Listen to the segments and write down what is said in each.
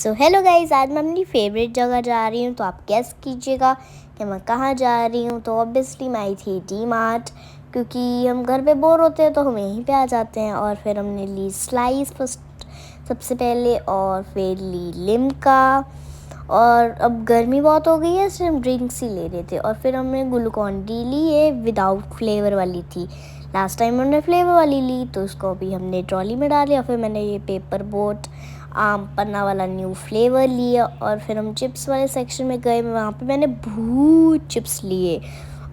So hello guys, आज मैं अपनी फेवरेट जगह जा रही हूँ। तो आप गेस कीजिएगा कि मैं कहाँ जा रही हूँ। तो ऑब्वियसली मैं आई थी डी मार्ट, क्योंकि हम घर पे बोर होते हैं तो हम यहीं पे आ जाते हैं। और फिर हमने ली स्लाइस फर्स्ट सबसे पहले, और फिर ली लिम्का। और अब गर्मी बहुत हो गई है इसलिए हम ड्रिंक्स ही ले रहे थे। और फिर हमने ग्लूकॉन डी ली, ये विदाउट फ्लेवर वाली थी। लास्ट टाइम हमने फ्लेवर वाली ली तो उसको अभी हमने ट्रॉली में डाल लिया। फिर मैंने ये पेपर बोट आम पन्ना वाला न्यू फ्लेवर लिया। और फिर हम चिप्स वाले सेक्शन में गए, वहाँ पे मैंने भूत चिप्स लिए।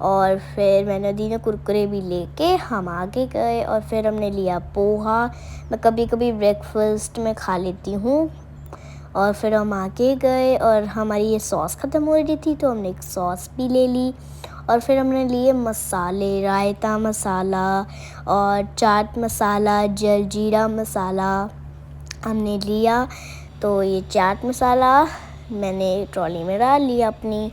और फिर मैंने दीदी कुरकुरे भी लेके हम आगे गए। और फिर हमने लिया पोहा, मैं कभी कभी ब्रेकफास्ट में खा लेती हूँ। और फिर हम आगे गए और हमारी ये सॉस ख़त्म हो रही थी तो हमने एक सॉस भी ले ली। और फिर हमने लिए मसाले, रायता मसाला और चाट मसाला, जलजीरा मसाला हमने लिया। तो ये चाट मसाला मैंने ट्रॉली में डाल लिया अपनी।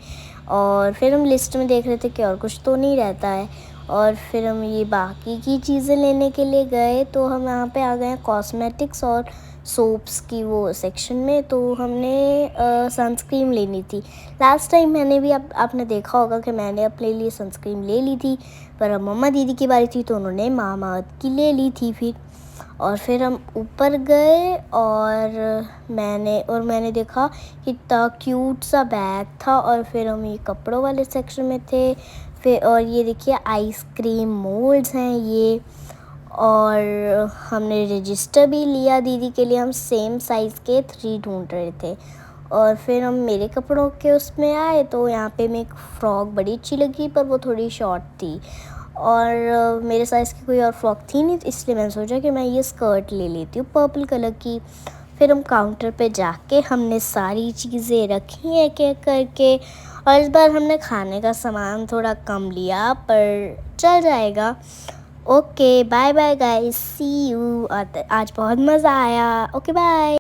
और फिर हम लिस्ट में देख रहे थे कि और कुछ तो नहीं रहता है। और फिर हम ये बाकी की चीज़ें लेने के लिए गए तो हम यहाँ पे आ गए कॉस्मेटिक्स और सोप्स की वो सेक्शन में। तो हमने सनस्क्रीन लेनी थी। लास्ट टाइम मैंने भी आपने देखा होगा कि मैंने अपने लिए सनस्क्रीन ले ली थी, पर अब मम्मा दीदी की बारी थी तो उन्होंने मामाअर्थ की ले ली थी फिर। और फिर हम ऊपर गए और मैंने देखा कि इतना क्यूट सा बैग था। और फिर हम ये कपड़ों वाले सेक्शन में थे। फिर और ये देखिए आइसक्रीम मोल्ड्स हैं ये। और हमने रजिस्टर भी लिया दीदी के लिए, हम सेम साइज़ के 3 ढूंढ रहे थे। और फिर हम मेरे कपड़ों के उसमें आए तो यहाँ पे मैं एक फ़्रॉक बड़ी अच्छी लगी, पर वो थोड़ी शॉर्ट थी। और मेरे साइज़ की कोई और फ्रॉक थी नहीं, इसलिए मैंने सोचा कि मैं ये स्कर्ट ले लेती हूँ पर्पल कलर की। फिर हम काउंटर पे जाके हमने सारी चीज़ें रखी एक एक करके। और इस बार हमने खाने का सामान थोड़ा कम लिया, पर चल जाएगा। Okay, bye bye guys, see you. आज बहुत मज़ा आया। Okay bye.